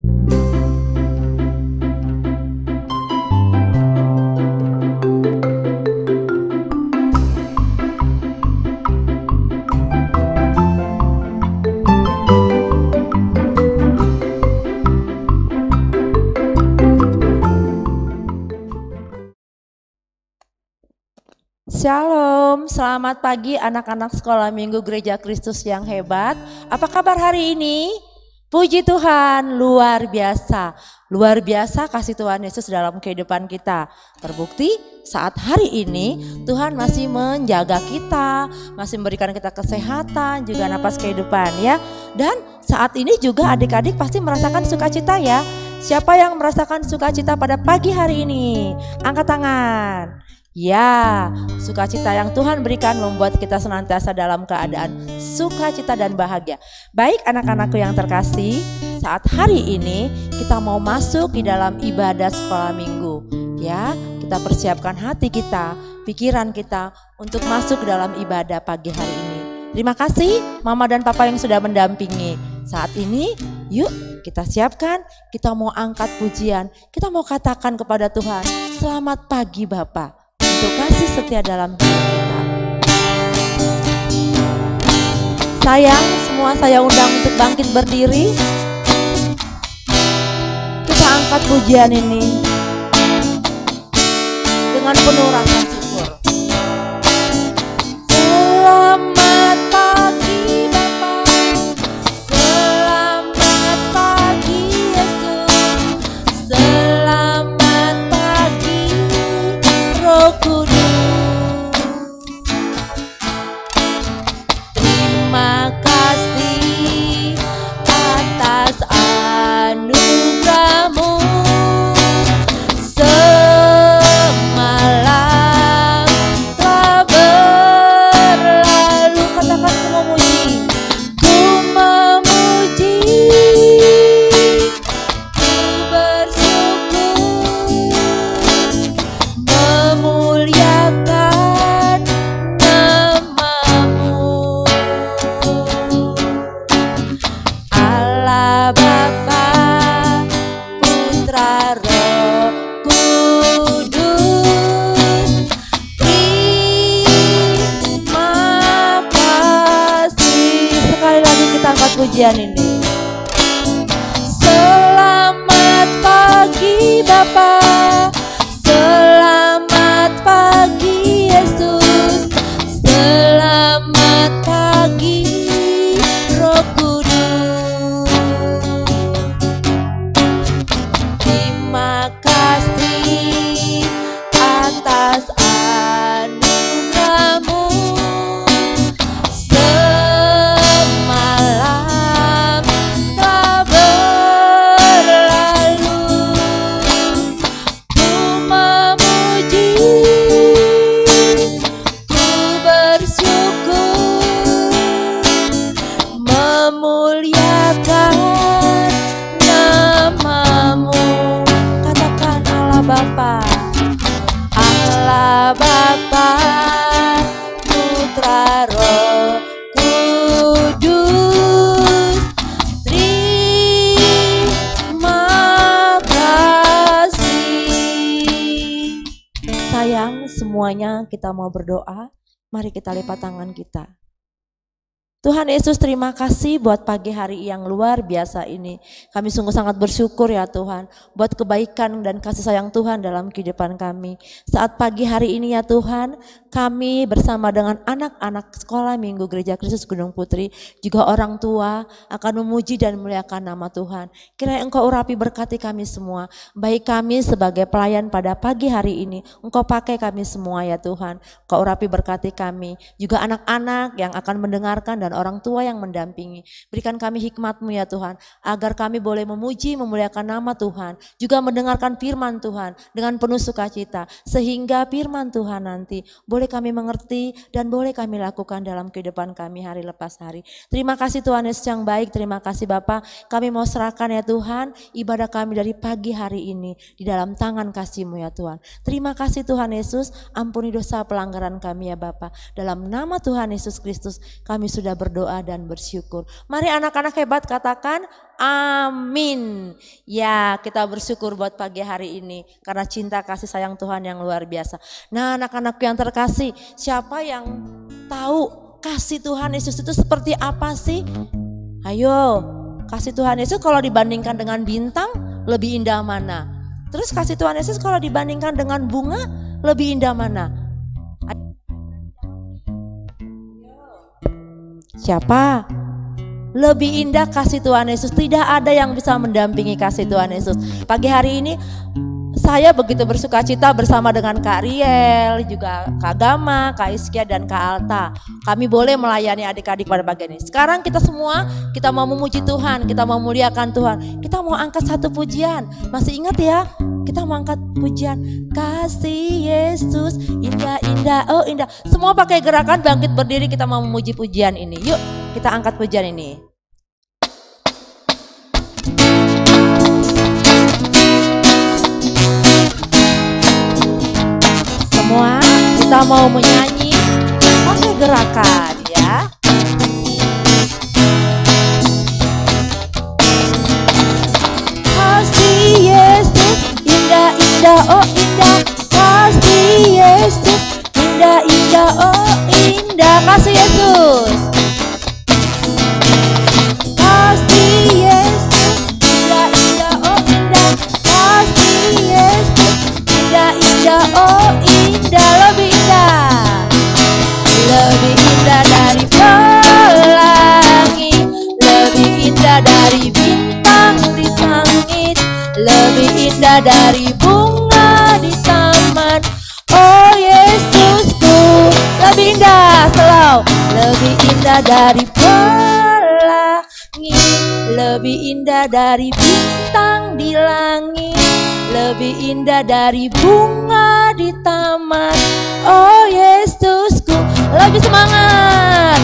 Shalom, selamat pagi anak-anak sekolah minggu Gereja Kristus yang hebat. Apa kabar hari ini? Puji Tuhan, luar biasa. Luar biasa kasih Tuhan Yesus dalam kehidupan kita. Terbukti saat hari ini Tuhan masih menjaga kita, masih memberikan kita kesehatan, juga napas kehidupan ya. Dan saat ini juga adik-adik pasti merasakan sukacita ya. Siapa yang merasakan sukacita pada pagi hari ini? Angkat tangan. Ya, sukacita yang Tuhan berikan membuat kita senantiasa dalam keadaan sukacita dan bahagia. Baik anak-anakku yang terkasih, saat hari ini kita mau masuk di dalam ibadah sekolah minggu. Ya, kita persiapkan hati kita, pikiran kita untuk masuk ke dalam ibadah pagi hari ini. Terima kasih Mama dan Papa yang sudah mendampingi. Saat ini yuk kita siapkan, kita mau angkat pujian, kita mau katakan kepada Tuhan, selamat pagi Bapak. Untuk kasih setia dalam hidup kita. Sayang, semua saya undang untuk bangkit berdiri. Kita angkat pujian ini dengan penuh rasa syukur. Selamat pagi Bapak, selamat pagi Yesus, selamat pagi Roh Kudus. Terima kasih atas anugerah-Mu. Semalam telah berlalu. Katakan ku memuji, ku memuji, ku bersyukur, memuliakan nama-Mu. Allah Bapa, Putra, Roh Kudus, terima kasih. Sekali lagi kita angkat pujian ini. Selamat pagi Bapa, selamat pagi Yesus, selamat pagi Roh Kudus. Terima kasih atas anugerah-Mu. Semalam telah berlalu. Ku memuji, ku bersyukur, memuliakan nama-Mu. Katakan Allah Bapa, Allah Bapa, Putra, Roh Kudus, terima kasih. Sayang, semuanya kita mau berdoa. Mari kita lipat tangan kita. Tuhan Yesus, terima kasih buat pagi hari yang luar biasa ini. Kami sungguh sangat bersyukur ya Tuhan, buat kebaikan dan kasih sayang Tuhan dalam kehidupan kami. Saat pagi hari ini ya Tuhan, kami bersama dengan anak-anak sekolah minggu Gereja Kristus Gunung Putri, juga orang tua akan memuji dan memuliakan nama Tuhan. Kiranya Engkau urapi berkati kami semua, baik kami sebagai pelayan pada pagi hari ini, Engkau pakai kami semua ya Tuhan. Engkau urapi berkati kami, juga anak-anak yang akan mendengarkan dan orang tua yang mendampingi. Berikan kami hikmat-Mu ya Tuhan, agar kami boleh memuji, memuliakan nama Tuhan, juga mendengarkan firman Tuhan dengan penuh sukacita, sehingga firman Tuhan nanti boleh kami mengerti dan boleh kami lakukan dalam kehidupan kami hari lepas hari. Terima kasih Tuhan Yesus yang baik, terima kasih Bapa. Kami mau serahkan ya Tuhan ibadah kami dari pagi hari ini di dalam tangan kasih-Mu ya Tuhan. Terima kasih Tuhan Yesus, ampuni dosa pelanggaran kami ya Bapa. Dalam nama Tuhan Yesus Kristus kami sudah berdoa dan bersyukur. Mari anak-anak hebat katakan amin. Ya, kita bersyukur buat pagi hari ini karena cinta kasih sayang Tuhan yang luar biasa. Nah, anak-anak yang terkasih, siapa yang tahu kasih Tuhan Yesus itu seperti apa sih? Ayo, kasih Tuhan Yesus kalau dibandingkan dengan bintang lebih indah mana? Terus kasih Tuhan Yesus kalau dibandingkan dengan bunga lebih indah mana? Siapa? Lebih indah kasih Tuhan Yesus. Tidak ada yang bisa mendampingi kasih Tuhan Yesus. Pagi hari ini saya begitu bersuka cita bersama dengan Kak Riel, juga Kak Gama, Kak Iskia dan Kak Alta. Kami boleh melayani adik-adik pada pagi ini. Sekarang kita semua, kita mau memuji Tuhan, kita mau memuliakan Tuhan. Kita mau angkat satu pujian. Masih ingat ya? Kita mau angkat pujian. Kasih Yesus, indah, indah, oh indah. Semua pakai gerakan bangkit berdiri, kita mau memuji pujian ini. Yuk, kita angkat pujian ini. Semua kita mau menyanyi pakai gerakan ya. Kasih Yesus, indah, indah, oh indah. Kasih Yesus, indah, indah, oh indah. Kasih Yesus. Kasih Yesus, indah, indah, oh indah. Kasih Yesus, indah, indah, oh indah. Lebih indah, lebih indah dari pelangi, lebih indah dari bintang di langit, lebih indah dari bunga di taman. Oh Yesusku, lebih indah, slow. Lebih indah dari pelangi, lebih indah dari bintang di langit, lebih indah dari bunga di taman. Oh Yesusku, lebih semangat.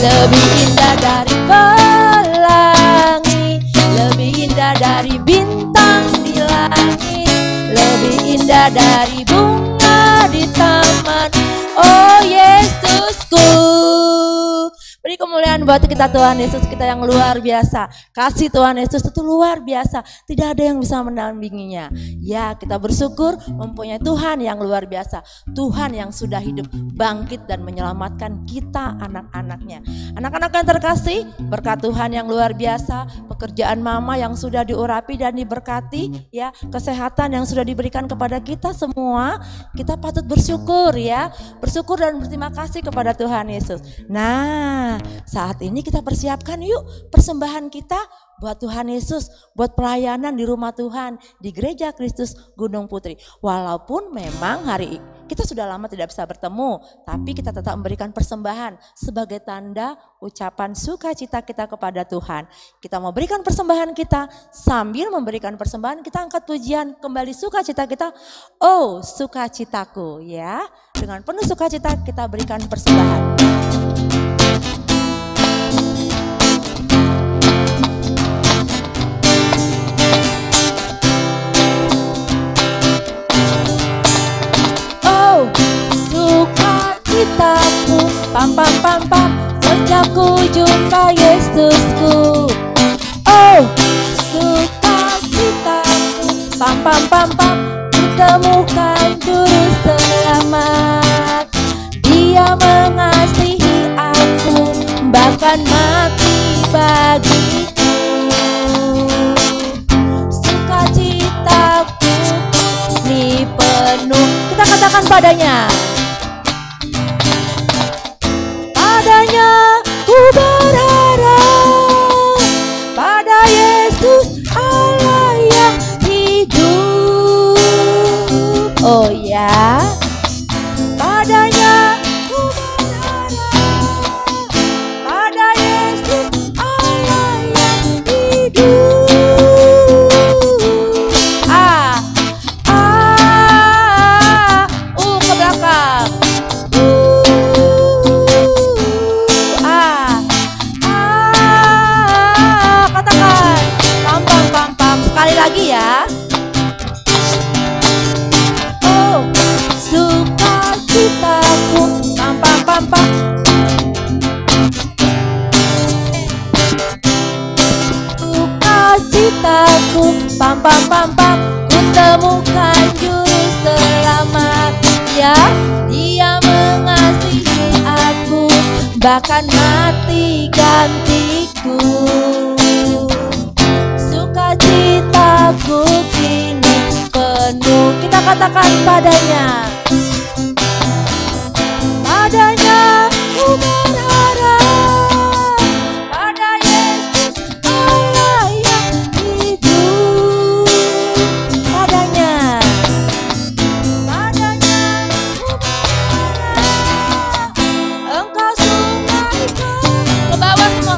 Lebih indah dari pelangi, lebih indah dari bintang di langit, lebih indah dari bunga di taman. Oh Yesusku. Beri kemuliaan buat kita Tuhan Yesus kita yang luar biasa. Kasih Tuhan Yesus itu luar biasa. Tidak ada yang bisa mendampinginya. Ya, kita bersyukur mempunyai Tuhan yang luar biasa. Tuhan yang sudah hidup, bangkit dan menyelamatkan kita anak-anaknya. Anak-anak yang terkasih, berkat Tuhan yang luar biasa. Pekerjaan mama yang sudah diurapi dan diberkati, ya, kesehatan yang sudah diberikan kepada kita semua. Kita patut bersyukur ya. Bersyukur dan berterima kasih kepada Tuhan Yesus. Nah, saat ini kita persiapkan yuk persembahan kita buat Tuhan Yesus, buat pelayanan di rumah Tuhan, di Gereja Kristus Gunung Putri. Walaupun memang hari kita sudah lama tidak bisa bertemu, tapi kita tetap memberikan persembahan sebagai tanda ucapan sukacita kita kepada Tuhan. Kita mau berikan persembahan kita, sambil memberikan persembahan kita angkat pujian kembali sukacita kita. Oh sukacitaku ya, dengan penuh sukacita kita berikan persembahan. Sukacitaku, pam pam pam pam, sejak ku jumpa Yesusku. Oh, sukacitaku, pam pam pam pam, kutemukan juru selamat. Dia mengasihi aku, bahkan mati bagiku. Sukacitaku ini penuh, kita katakan padanya. Padanya ku berharap, pada Yesus Allah yang hidup. Oh ya, padanya ku berharap, pada Yesus Allah yang hidup. Ke belakang. Katakan pam pam pam pam sekali lagi ya. Oh sukacitaku, pam pam pam pam. Pam pam pam pam, ku temukan juru selamat. Ya, Dia mengasihi aku, bahkan mati gantiku. Sukacitaku kini penuh. Kita katakan padanya. Padanya ku berharap, pada Yesus Allah yang hidup. Padanya ku berharap, Engkau sungaiku. Ke bawah semua.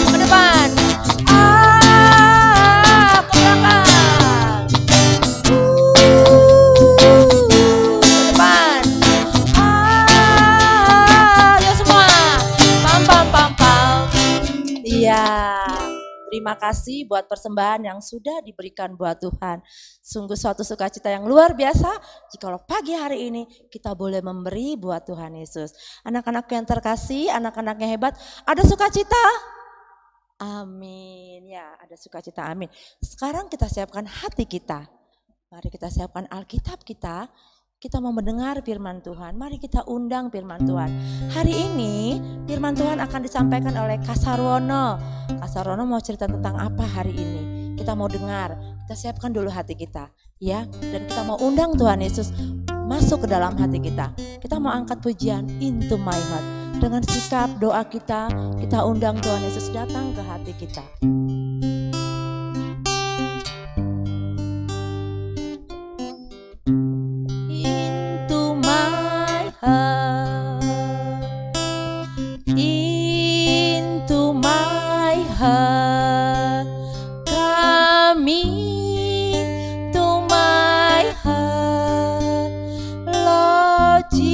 Ke depan. Ke belakang. Terima kasih buat persembahan yang sudah diberikan buat Tuhan. Sungguh suatu sukacita yang luar biasa jikalau pagi hari ini kita boleh memberi buat Tuhan Yesus. Anak-anakku yang terkasih, anak-anak yang hebat, ada sukacita? Amin. Ya, ada sukacita, amin. Sekarang kita siapkan hati kita. Mari kita siapkan Alkitab kita. Kita mau mendengar firman Tuhan. Mari kita undang firman Tuhan. Hari ini firman Tuhan akan disampaikan oleh Kak Sarwono. Kak Sarwono mau cerita tentang apa hari ini? Kita mau dengar. Kita siapkan dulu hati kita, ya. Dan kita mau undang Tuhan Yesus masuk ke dalam hati kita. Kita mau angkat pujian Into My Heart. Dengan sikap doa kita undang Tuhan Yesus datang ke hati kita. Into my heart, come into my heart, Lord Jesus,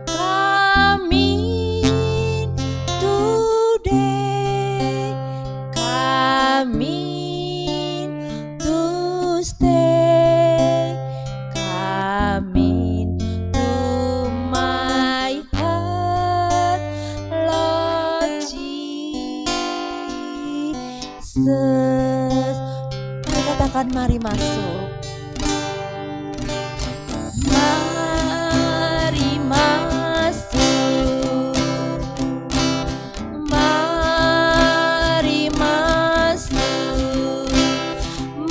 come in today, come in to stay, come in to my heart, Lord Jesus. Mari katakan, mari masuk. Mari masuk. Mari masuk.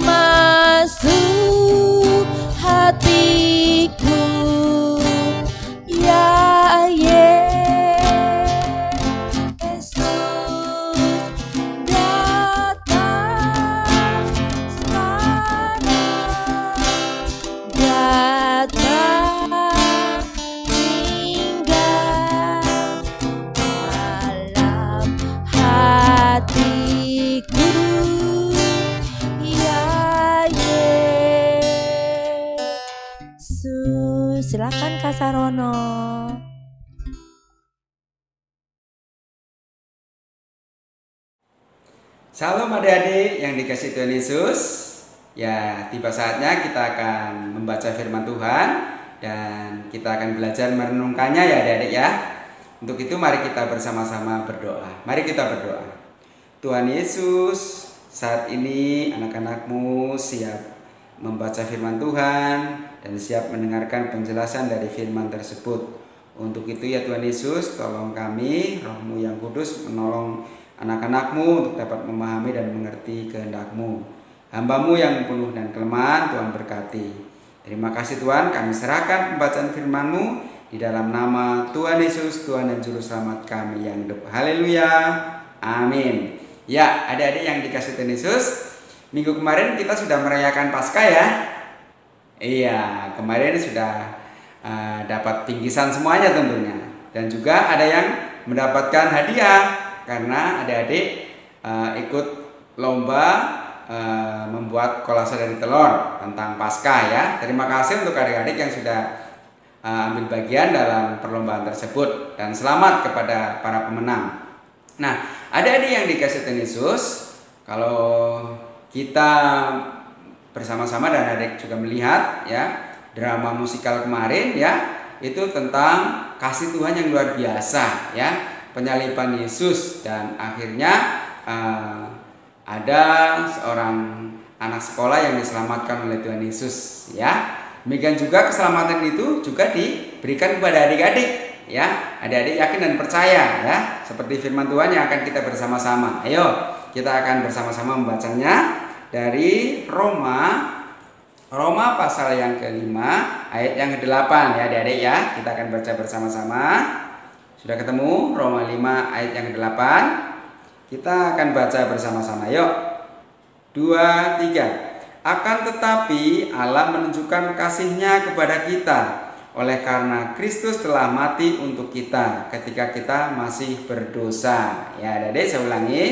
Masuk hatiku. Ya Yesus datang sekarang, datang tinggal dalam hatiku. Ya Yesus, silakan Kak Sarono. Salam adik-adik yang dikasihi Tuhan Yesus. Ya, tiba saatnya kita akan membaca firman Tuhan dan kita akan belajar merenungkannya ya adik-adik ya. Untuk itu mari kita bersama-sama berdoa. Mari kita berdoa. Tuhan Yesus, saat ini anak-anakmu siap membaca firman Tuhan dan siap mendengarkan penjelasan dari firman tersebut. Untuk itu ya Tuhan Yesus, tolong kami, Roh-Mu yang kudus menolong anak-anakmu untuk dapat memahami dan mengerti kehendak-Mu. Hamba-Mu yang penuh dan kelemahan, Tuhan berkati. Terima kasih Tuhan, kami serahkan pembacaan firman-Mu di dalam nama Tuhan Yesus, Tuhan dan Juru Selamat kami yang hidup. Haleluya, amin. Ya, adik-adik yang dikasihi Tuhan Yesus, minggu kemarin kita sudah merayakan Paskah ya. Iya, kemarin sudah dapat bingkisan semuanya tentunya. Dan juga ada yang mendapatkan hadiah karena adik-adik ikut lomba membuat kolase dari telur tentang Paskah ya. Terima kasih untuk adik-adik yang sudah ambil bagian dalam perlombaan tersebut dan selamat kepada para pemenang. Nah, adik-adik yang dikasihi Tuhan Yesus, kalau kita bersama-sama dan adik juga melihat ya drama musikal kemarin ya, itu tentang kasih Tuhan yang luar biasa ya. penyaliban Yesus, dan akhirnya ada seorang anak sekolah yang diselamatkan oleh Tuhan Yesus, ya. Demikian juga keselamatan itu juga diberikan kepada adik-adik, ya. Adik-adik yakin dan percaya, ya, seperti firman Tuhan yang akan kita bersama-sama. Ayo, kita akan bersama-sama membacanya dari Roma pasal yang ke-5 ayat yang ke-8, ya adik-adik, ya. Kita akan baca bersama-sama. Sudah ketemu Roma 5 ayat yang ke-8? Kita akan baca bersama-sama. Yuk. 2, 3. Akan tetapi Allah menunjukkan kasih-Nya kepada kita oleh karena Kristus telah mati untuk kita ketika kita masih berdosa. Ya, adik-adik, saya ulangi.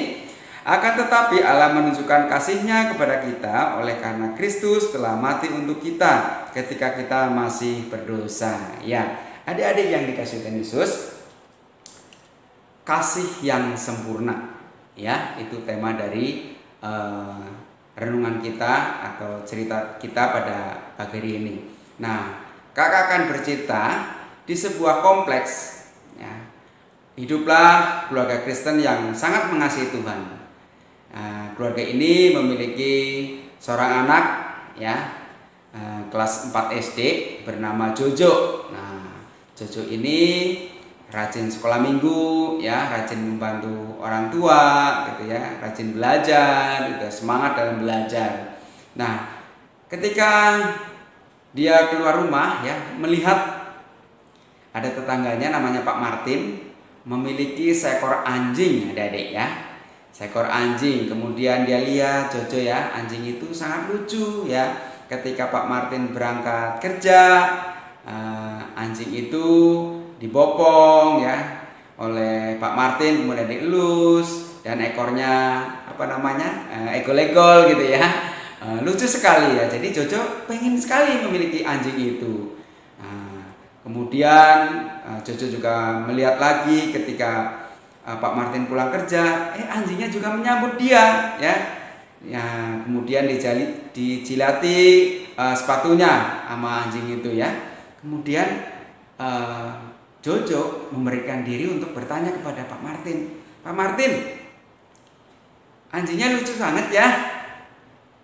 Akan tetapi Allah menunjukkan kasih-Nya kepada kita oleh karena Kristus telah mati untuk kita ketika kita masih berdosa. Ya, adik-adik yang dikasihi Tuhan Yesus, kasih yang sempurna, ya, itu tema dari renungan kita atau cerita kita pada pagi hari ini. Nah, kakak akan bercerita di sebuah kompleks, ya. Hiduplah keluarga Kristen yang sangat mengasihi Tuhan. Keluarga ini memiliki seorang anak, ya, kelas 4 SD bernama Jojo. Nah, Jojo ini rajin sekolah minggu, ya, rajin membantu orang tua, gitu ya, rajin belajar, gitu, semangat dalam belajar. Nah, ketika dia keluar rumah, ya, melihat ada tetangganya namanya Pak Martin memiliki seekor anjing, adik-adik, ya, seekor anjing. Kemudian dia lihat Jojo, ya, anjing itu sangat lucu, ya. Ketika Pak Martin berangkat kerja, anjing itu dibopong, ya, oleh Pak Martin, kemudian dielus dan ekornya egol-egol, gitu ya. Lucu sekali, ya. Jadi Jojo pengen sekali memiliki anjing itu. Kemudian Jojo juga melihat lagi ketika Pak Martin pulang kerja, anjingnya juga menyambut dia, ya. Kemudian dijilati sepatunya sama anjing itu, ya. Kemudian Jojo memberikan diri untuk bertanya kepada Pak Martin. Pak Martin, anjingnya lucu banget, ya.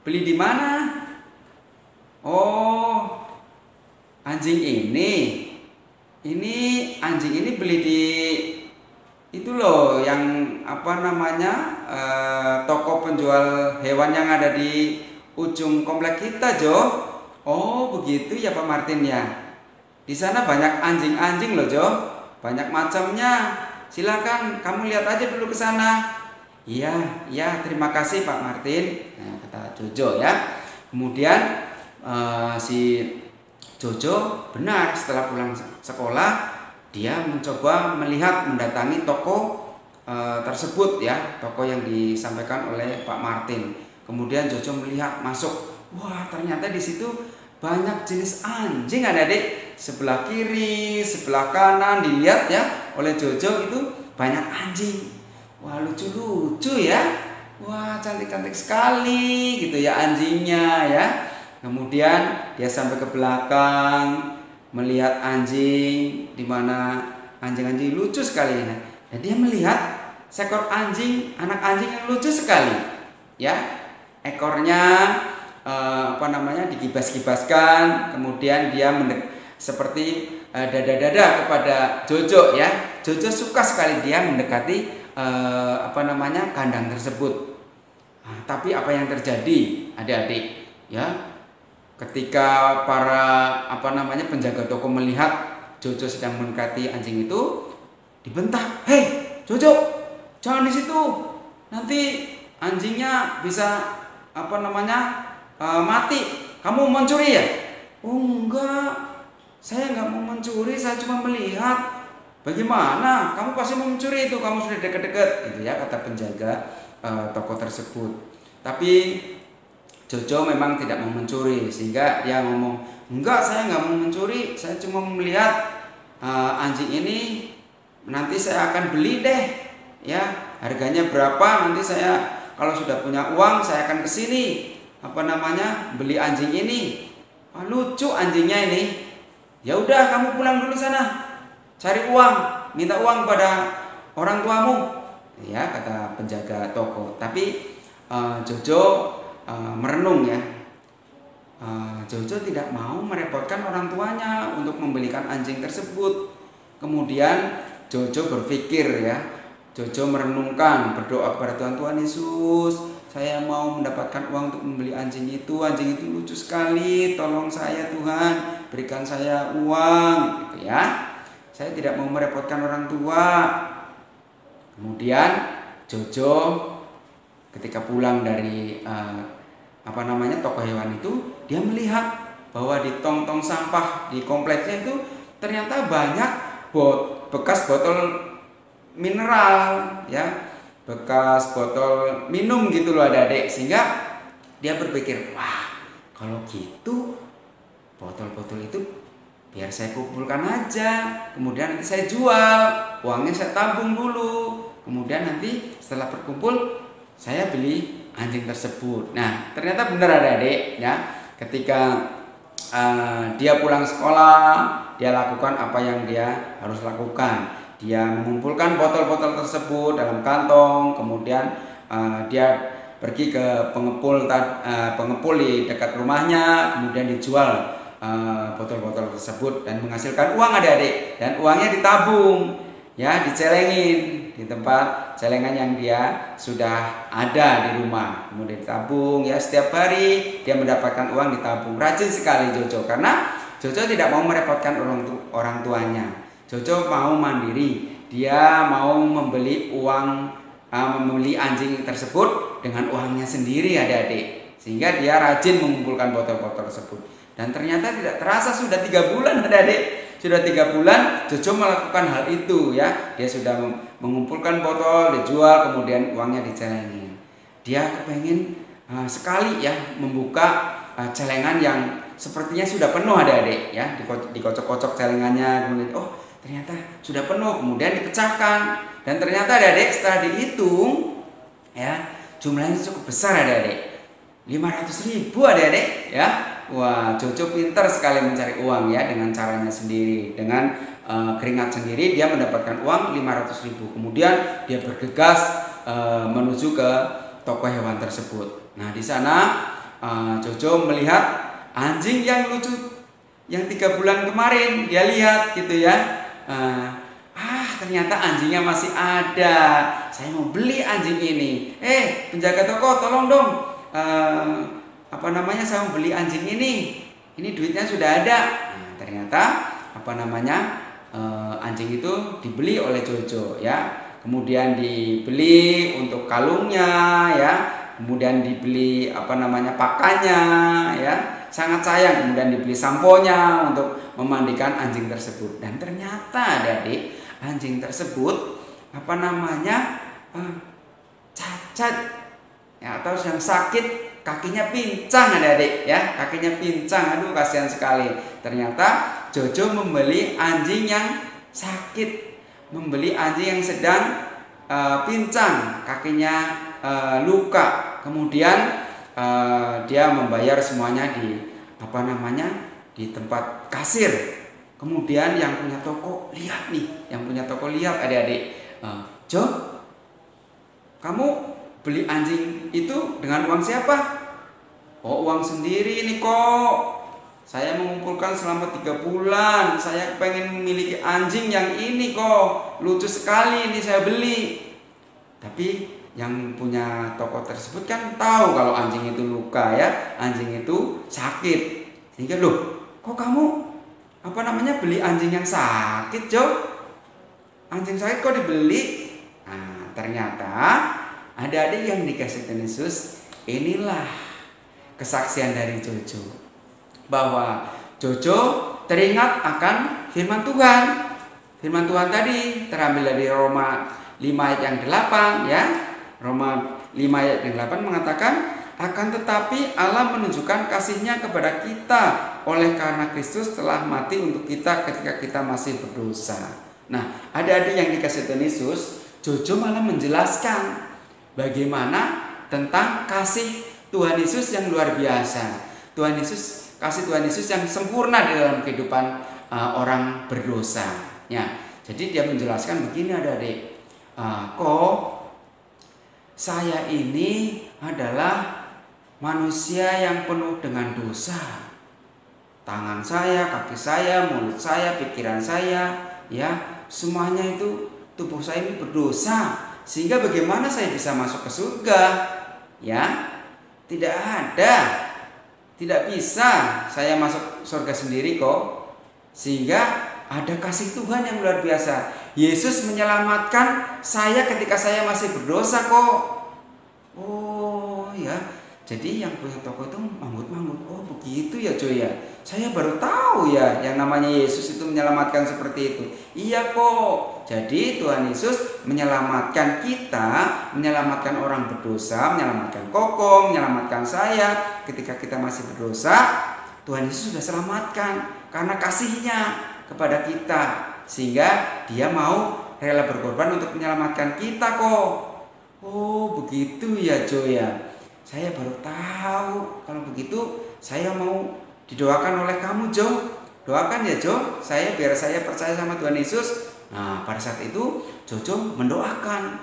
Beli di mana? Oh, anjing ini anjing ini beli di itu loh, yang toko penjual hewan yang ada di ujung komplek kita, Jo. Oh, begitu ya Pak Martin, ya. Di sana banyak anjing-anjing loh, Jo. Banyak macamnya. Silakan kamu lihat aja dulu ke sana. Iya, terima kasih Pak Martin. Nah, kata Jojo, ya. Kemudian si Jojo benar setelah pulang sekolah dia mencoba mendatangi toko tersebut, ya, toko yang disampaikan oleh Pak Martin. Kemudian Jojo melihat masuk. Wah, ternyata di situ banyak jenis anjing, adik-adik. Sebelah kiri, sebelah kanan dilihat, ya, oleh Jojo itu banyak anjing. Wah, lucu-lucu, ya. Wah, cantik-cantik sekali, gitu ya, anjingnya, ya. Kemudian dia sampai ke belakang melihat anjing, di mana anjing-anjing lucu sekali, ya. Dan dia melihat seekor anjing, anak anjing yang lucu sekali, ya. Ekornya digibas-gibaskan, kemudian dia seperti dada-dada kepada Jojo, ya. Jojo suka sekali dia mendekati kandang tersebut. Tapi apa yang terjadi, adik-adik, ya? Ketika para penjaga toko melihat Jojo sedang mendekati anjing itu, dibentak, "Hei, Jojo, jangan di situ. Nanti anjingnya bisa mati. Kamu mencuri, ya?" "Oh, enggak. Saya nggak mau mencuri, saya cuma melihat." "Bagaimana? Kamu pasti mau mencuri itu, kamu sudah dekat-dekat," gitu ya, kata penjaga toko tersebut. Tapi Jojo memang tidak mau mencuri, sehingga dia ngomong, "Enggak, saya nggak mau mencuri, saya cuma melihat anjing ini. Nanti saya akan beli deh, ya. Harganya berapa? Nanti saya kalau sudah punya uang, saya akan kesini beli anjing ini. Lucu anjingnya ini. Ya udah, kamu pulang dulu sana, cari uang, minta uang pada orang tuamu, ya kata penjaga toko. Tapi Jojo merenung ya. Jojo tidak mau merepotkan orang tuanya untuk membelikan anjing tersebut. Kemudian Jojo berpikir ya, Jojo merenungkan, berdoa kepada Tuhan, Tuhan Yesus, saya mau mendapatkan uang untuk membeli anjing itu lucu sekali, tolong saya Tuhan, berikan saya uang, gitu ya. Saya tidak mau merepotkan orang tua. Kemudian Jojo ketika pulang dari toko hewan itu, dia melihat bahwa di tong-tong sampah di kompleksnya itu ternyata banyak bekas botol mineral ya, bekas botol minum gitu loh adik-adik. Sehingga dia berpikir, wah kalau gitu botol-botol itu biar saya kumpulkan aja, kemudian nanti saya jual, uangnya saya tabung dulu, kemudian nanti setelah berkumpul saya beli anjing tersebut. Nah ternyata benar adik-adik ya, ketika dia pulang sekolah, dia lakukan apa yang dia harus lakukan. Dia mengumpulkan botol-botol tersebut dalam kantong, kemudian dia pergi ke pengepul di dekat rumahnya, kemudian dijual botol-botol tersebut dan menghasilkan uang adik-adik. Dan uangnya ditabung ya, dicelengin di tempat celengan yang dia sudah ada di rumah, kemudian ditabung ya, setiap hari dia mendapatkan uang ditabung. Rajin sekali Jojo, karena Jojo tidak mau merepotkan orang tuanya. Jojo mau mandiri, dia mau membeli anjing tersebut dengan uangnya sendiri adik-adik, sehingga dia rajin mengumpulkan botol-botol tersebut. Dan ternyata tidak terasa sudah 3 bulan adik-adik. Sudah 3 bulan Jojo melakukan hal itu ya. Dia sudah mengumpulkan botol, dijual, kemudian uangnya dicelengin. Dia kepengen sekali ya membuka celengan yang sepertinya sudah penuh adik-adik ya. Dikocok-kocok celengannya, kemudian oh ternyata sudah penuh, kemudian dipecahkan. Dan ternyata adik-adik setelah dihitung ya, jumlahnya cukup besar adik-adik. 500.000 adik-adik ya. Wah, Jojo pintar sekali mencari uang ya, dengan caranya sendiri, dengan keringat sendiri dia mendapatkan uang 500.000. Kemudian dia bergegas menuju ke toko hewan tersebut. Nah di sana Jojo melihat anjing yang lucu yang 3 bulan kemarin dia lihat gitu ya. Ternyata anjingnya masih ada. Saya mau beli anjing ini. Penjaga toko, tolong dong. Saya mau beli anjing ini duitnya sudah ada. Nah, ternyata anjing itu dibeli oleh Jojo ya, kemudian dibeli untuk kalungnya ya, kemudian dibeli pakannya ya, sangat sayang, kemudian dibeli samponya untuk memandikan anjing tersebut. Dan ternyata adik-adik, anjing tersebut cacat ya, atau yang sakit, kakinya pincang adik-adik ya, kakinya pincang. Aduh kasihan sekali. Ternyata Jojo membeli anjing yang sakit, membeli anjing yang sedang pincang, kakinya luka. Kemudian dia membayar semuanya di di tempat kasir. Kemudian yang punya toko lihat adik-adik, Jo, kamu beli anjing itu dengan uang siapa? Oh uang sendiri ini kok. Saya mengumpulkan selama 3 bulan. Saya pengen memiliki anjing yang ini kok. Lucu sekali ini saya beli. Tapi yang punya toko tersebut kan tahu kalau anjing itu luka ya, anjing itu sakit. Sehingga loh, kok kamu beli anjing yang sakit, Jo? Anjing sakit kok dibeli? Nah, ternyata adik-adik yang dikasih Tuhan Yesus, inilah kesaksian dari Jojo, bahwa Jojo teringat akan firman Tuhan. Firman Tuhan tadi terambil dari Roma 5 ayat yang 8 ya. Roma 5 ayat yang 8 mengatakan, akan tetapi Allah menunjukkan kasih-Nya kepada kita oleh karena Kristus telah mati untuk kita ketika kita masih berdosa. Nah, adik-adik yang dikasih Tuhan Yesus, Jojo malah menjelaskan bagaimana tentang kasih Tuhan Yesus yang luar biasa. Kasih Tuhan Yesus yang sempurna di dalam kehidupan orang berdosa. Ya, jadi dia menjelaskan begini adik-adik. kok saya ini adalah manusia yang penuh dengan dosa. Tangan saya, kaki saya, mulut saya, pikiran saya, ya, semuanya itu tubuh saya ini berdosa. Sehingga bagaimana saya bisa masuk ke surga? Ya, tidak ada. Tidak bisa saya masuk surga sendiri kok. Sehingga ada kasih Tuhan yang luar biasa. Yesus menyelamatkan saya ketika saya masih berdosa kok. Oh ya, jadi yang punya toko itu manggut-manggut. Oh begitu ya Joy ya. Saya baru tahu ya yang namanya Yesus itu menyelamatkan seperti itu. Iya kok. Jadi Tuhan Yesus menyelamatkan kita, menyelamatkan orang berdosa, menyelamatkan Koko, menyelamatkan saya ketika kita masih berdosa. Tuhan Yesus sudah selamatkan karena kasih-Nya kepada kita, sehingga Dia mau rela berkorban untuk menyelamatkan kita kok. Oh begitu ya Joy ya. Saya baru tahu. Kalau begitu saya mau didoakan oleh kamu Jo. Doakan ya Jo, saya biar saya percaya sama Tuhan Yesus. Nah pada saat itu Jojo mendoakan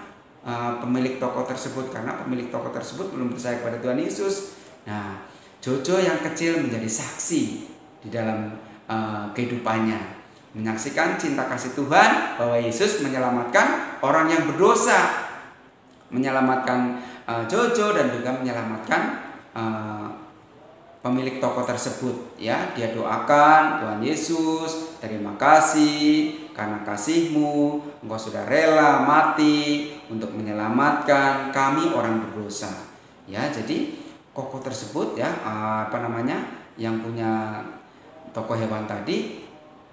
pemilik toko tersebut, karena pemilik toko tersebut belum percaya kepada Tuhan Yesus. Nah Jojo yang kecil menjadi saksi di dalam kehidupannya, menyaksikan cinta kasih Tuhan bahwa Yesus menyelamatkan orang yang berdosa, menyelamatkan Jojo dan juga menyelamatkan pemilik toko tersebut. Ya, dia doakan, Tuhan Yesus, terima kasih karena kasih-Mu, Engkau sudah rela mati untuk menyelamatkan kami orang berdosa. Ya, jadi Koko tersebut ya yang punya toko hewan tadi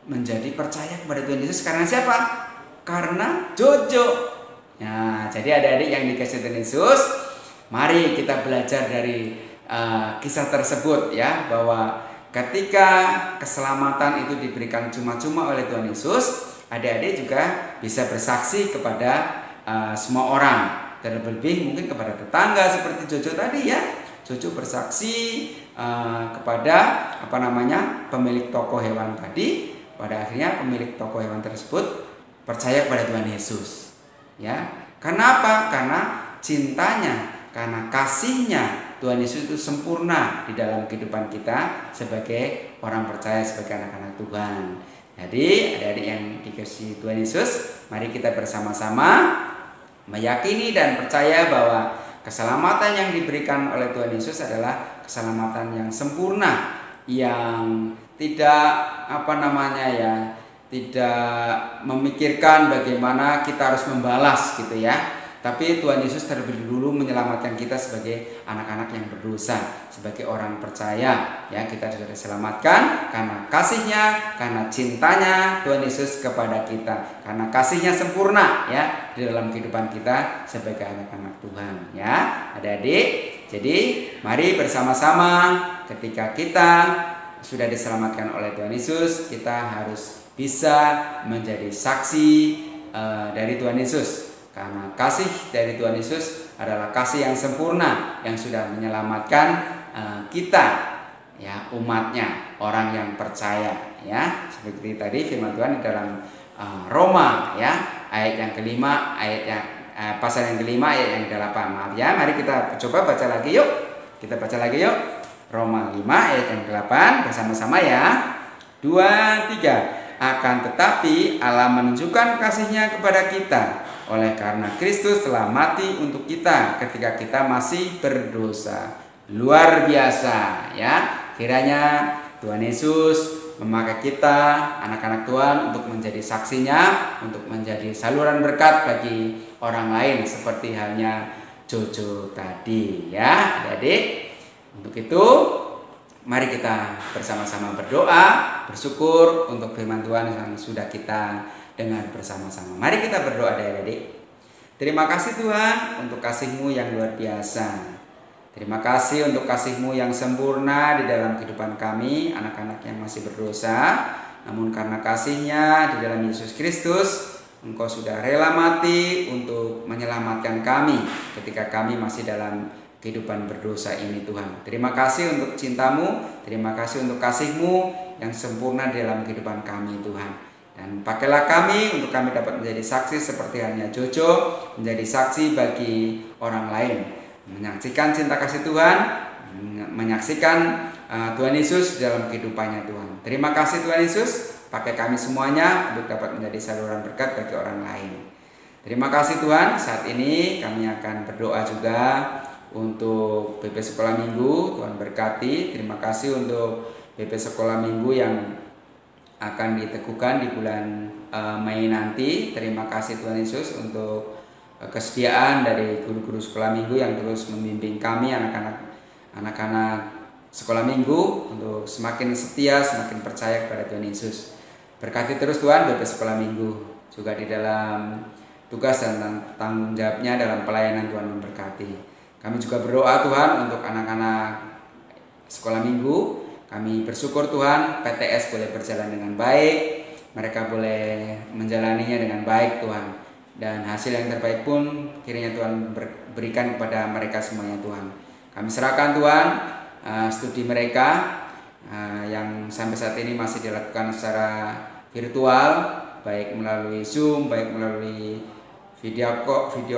menjadi percaya kepada Tuhan Yesus karena siapa? Karena Jojo. Nah, jadi adik-adik yang dikasihi Tuhan Yesus, mari kita belajar dari kisah tersebut ya, bahwa ketika keselamatan itu diberikan cuma-cuma oleh Tuhan Yesus, adik-adik juga bisa bersaksi kepada semua orang, terlebih mungkin kepada tetangga seperti Jojo tadi ya. Jojo bersaksi kepada pemilik toko hewan tadi. Pada akhirnya pemilik toko hewan tersebut percaya kepada Tuhan Yesus. Ya, karena apa? Karena cintanya, karena kasih-Nya Tuhan Yesus itu sempurna di dalam kehidupan kita sebagai orang percaya, sebagai anak-anak Tuhan. Jadi adik-adik yang dikasihi Tuhan Yesus, mari kita bersama-sama meyakini dan percaya bahwa keselamatan yang diberikan oleh Tuhan Yesus adalah keselamatan yang sempurna, yang tidak tidak memikirkan bagaimana kita harus membalas gitu ya. Tapi Tuhan Yesus terlebih dulu menyelamatkan kita sebagai anak-anak yang berdosa, sebagai orang percaya. Ya, kita sudah diselamatkan karena kasih-Nya, karena cintanya Tuhan Yesus kepada kita, karena kasih-Nya sempurna ya di dalam kehidupan kita sebagai anak-anak Tuhan. Ya, adik-adik. Jadi mari bersama-sama ketika kita sudah diselamatkan oleh Tuhan Yesus, kita harus bisa menjadi saksi dari Tuhan Yesus. Karena kasih dari Tuhan Yesus adalah kasih yang sempurna, yang sudah menyelamatkan kita ya, umat-Nya, orang yang percaya ya. Seperti tadi firman Tuhan di dalam Roma ya, ayat yang kelima, pasal yang kelima ayat yang ke-8. Maaf ya, mari kita coba baca lagi yuk. Kita baca lagi yuk. Roma 5 ayat yang ke-8 bersama-sama ya. 2, 3. Akan tetapi Allah menunjukkan kasih-Nya kepada kita oleh karena Kristus telah mati untuk kita ketika kita masih berdosa. Luar biasa ya. Kiranya Tuhan Yesus memakai kita, anak-anak Tuhan, untuk menjadi saksinya, untuk menjadi saluran berkat bagi orang lain seperti halnya Jojo tadi ya, adik-adik. Untuk itu mari kita bersama-sama berdoa, bersyukur untuk firman Tuhan yang sudah kita dengar bersama-sama. Mari kita berdoa adik-adik. Terima kasih Tuhan untuk kasih-Mu yang luar biasa. Terima kasih untuk kasih-Mu yang sempurna di dalam kehidupan kami, anak-anak yang masih berdosa. Namun karena kasih-Nya di dalam Yesus Kristus, Engkau sudah rela mati untuk menyelamatkan kami ketika kami masih dalam kehidupan berdosa ini Tuhan. Terima kasih untuk cinta-Mu, terima kasih untuk kasih-Mu yang sempurna di dalam kehidupan kami Tuhan. Dan pakailah kami untuk kami dapat menjadi saksi seperti halnya Jojo, menjadi saksi bagi orang lain, menyaksikan cinta kasih Tuhan, menyaksikan Tuhan Yesus dalam kehidupannya Tuhan. Terima kasih Tuhan Yesus, pakai kami semuanya untuk dapat menjadi saluran berkat bagi orang lain. Terima kasih Tuhan. Saat ini kami akan berdoa juga untuk BP Sekolah Minggu. Tuhan berkati. Terima kasih untuk BP Sekolah Minggu yang akan diteguhkan di bulan Mei nanti. Terima kasih Tuhan Yesus untuk kesediaan dari guru-guru sekolah minggu yang terus membimbing kami anak-anak sekolah minggu untuk semakin setia, semakin percaya kepada Tuhan Yesus. Berkati terus Tuhan BP Sekolah Minggu juga di dalam tugas dan tanggung jawabnya dalam pelayanan. Tuhan memberkati. Kami juga berdoa Tuhan untuk anak-anak sekolah minggu. Kami bersyukur Tuhan PTS boleh berjalan dengan baik, mereka boleh menjalaninya dengan baik Tuhan. Dan hasil yang terbaik pun kiranya Tuhan berikan kepada mereka semuanya Tuhan. Kami serahkan Tuhan studi mereka yang sampai saat ini masih dilakukan secara virtual, baik melalui Zoom, baik melalui video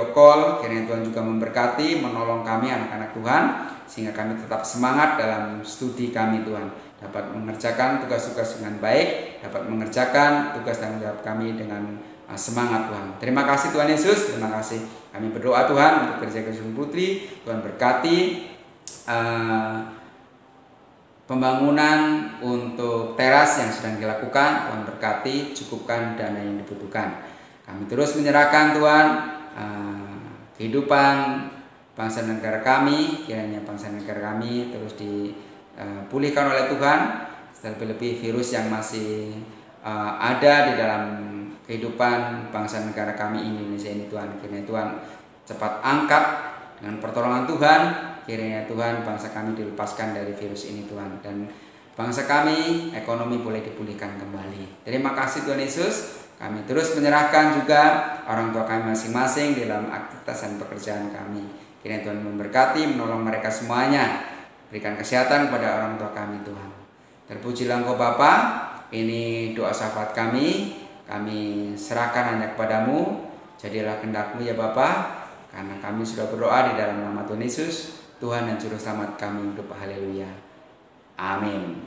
call. Kiranya Tuhan juga memberkati, menolong kami anak-anak Tuhan, sehingga kami tetap semangat dalam studi kami Tuhan, dapat mengerjakan tugas-tugas dengan baik, dapat mengerjakan tugas tanggung jawab kami dengan semangat Tuhan. Terima kasih Tuhan Yesus, terima kasih. Kami berdoa Tuhan untuk Gereja Kristus Putri. Tuhan berkati pembangunan untuk teras yang sedang dilakukan. Tuhan berkati, cukupkan dana yang dibutuhkan. Kami terus menyerahkan Tuhan kehidupan bangsa dan negara kami. Kiranya bangsa dan negara kami terus dipulihkan oleh Tuhan. Terlebih-lebih virus yang masih ada di dalam kehidupan bangsa negara kami Indonesia ini Tuhan. Kiranya Tuhan cepat angkat dengan pertolongan Tuhan. Kiranya Tuhan bangsa kami dilepaskan dari virus ini Tuhan, dan bangsa kami ekonomi boleh dipulihkan kembali. Terima kasih Tuhan Yesus. Kami terus menyerahkan juga orang tua kami masing-masing dalam aktivitas dan pekerjaan kami. Kiranya Tuhan memberkati, menolong mereka semuanya. Berikan kesehatan kepada orang tua kami Tuhan. Terpujilah Engkau Bapa. Ini doa syafaat kami. Kami serahkan hanya kepadamu. Jadilah kehendak-Mu ya Bapa. Karena kami sudah berdoa di dalam nama Tuhan Yesus, Tuhan dan Juru Selamat kami hidup. Haleluya. Amin.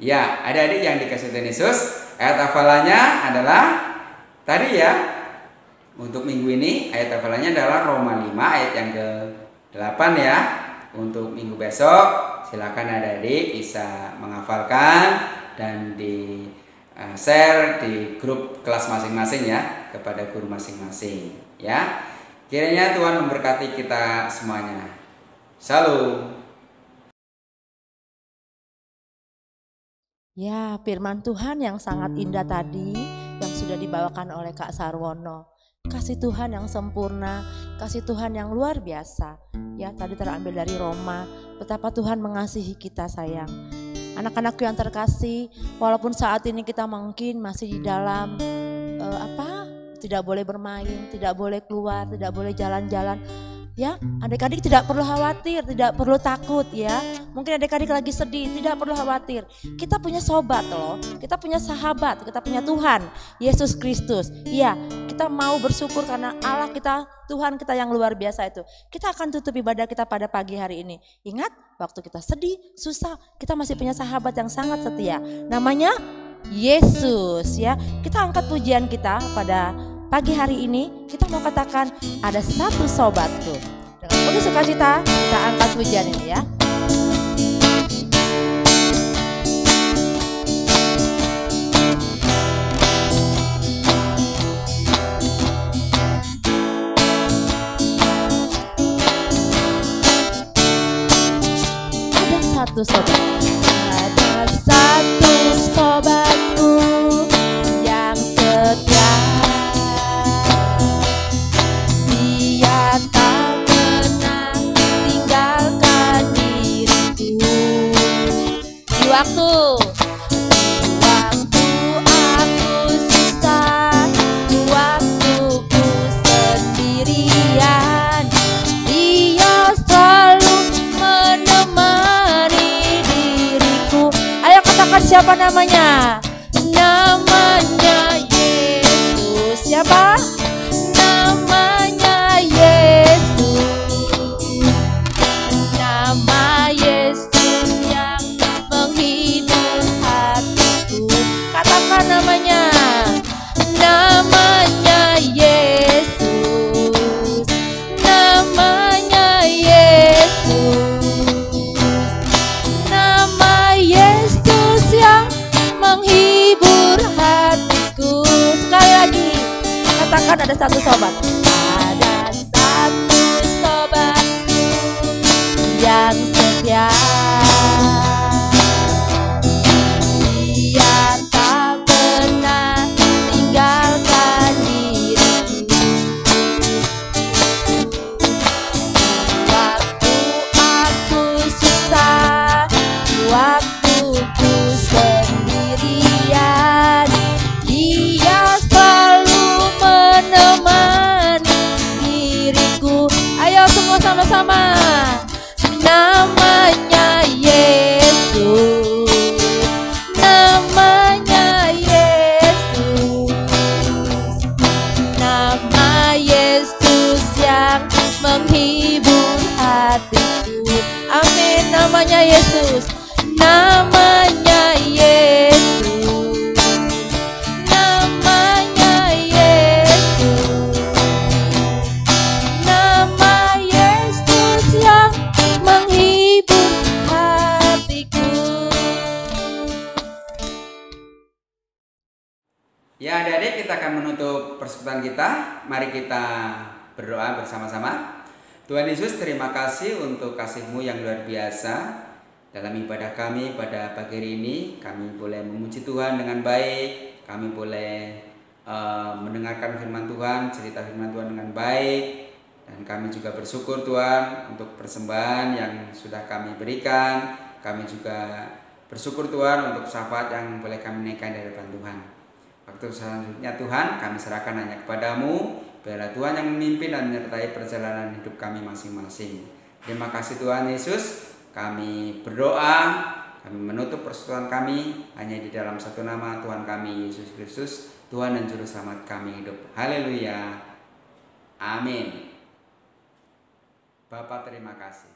Ya, adik-adik yang dikasihi Tuhan Yesus, ayat hafalannya adalah tadi ya. Untuk minggu ini ayat hafalannya adalah Roma 5 ayat yang ke-8 ya. Untuk minggu besok silakan adik-adik bisa menghafalkan dan di share di grup kelas masing-masing ya, kepada guru masing-masing ya. Kiranya Tuhan memberkati kita semuanya. Shalom. Ya, firman Tuhan yang sangat indah tadi yang sudah dibawakan oleh Kak Sarwono. Kasih Tuhan yang sempurna, kasih Tuhan yang luar biasa. Ya, tadi terambil dari Roma, betapa Tuhan mengasihi kita sayang. Anak-anakku yang terkasih, walaupun saat ini kita mungkin masih di dalam tidak boleh bermain, tidak boleh keluar, tidak boleh jalan-jalan. Ya, adik-adik tidak perlu khawatir, tidak perlu takut ya. Mungkin adik-adik lagi sedih, tidak perlu khawatir. Kita punya sobat loh, kita punya sahabat, kita punya Tuhan, Yesus Kristus. Iya, kita mau bersyukur karena Allah kita, Tuhan kita yang luar biasa itu. Kita akan tutup ibadah kita pada pagi hari ini. Ingat, waktu kita sedih, susah, kita masih punya sahabat yang sangat setia. Namanya Yesus ya. Kita angkat pujian kita pada pagi hari ini, kita mau katakan ada satu sobatku. Dengan penuh sukacita kita angkat pujian ini ya. Ada satu sobat. Ada satu sobatku yang setia. Tak pernah tinggalkan diriku di waktu aku susah, di waktuku sendirian, Dia selalu menemani diriku. Ayo katakan siapa namanya? Namanya ada satu sobat. Ada satu sobatku yang setia. Dia tak pernah tinggalkan diriku. Waktu aku susah, waktu ku sendirian, dia selalu menemani diriku. Ayo semua sama-sama. Namanya Yesus, namanya Yesus, nama Yesus yang menghibur hatiku. Amin. Namanya Yesus, namanya Yesus, namanya Yesus, nama Yesus yang menghibur hatiku. Ya adik-adik, kita akan menutup persekutuan kita. Mari kita berdoa bersama-sama. Tuhan Yesus, terima kasih untuk kasih-Mu yang luar biasa. Dalam ibadah kami pada pagi hari ini, kami boleh memuji Tuhan dengan baik. Kami boleh mendengarkan firman Tuhan, cerita firman Tuhan dengan baik. Dan kami juga bersyukur Tuhan untuk persembahan yang sudah kami berikan. Kami juga bersyukur Tuhan untuk syafaat yang boleh kami naikkan dari depan Tuhan. Waktu selanjutnya Tuhan, kami serahkan hanya kepadamu. Biarlah Tuhan yang memimpin dan menyertai perjalanan hidup kami masing-masing. Terima kasih Tuhan Yesus. Kami berdoa, kami menutup persekutuan kami hanya di dalam satu nama Tuhan kami Yesus Kristus, Tuhan dan Juru Selamat kami hidup. Haleluya. Amin. Bapak terima kasih.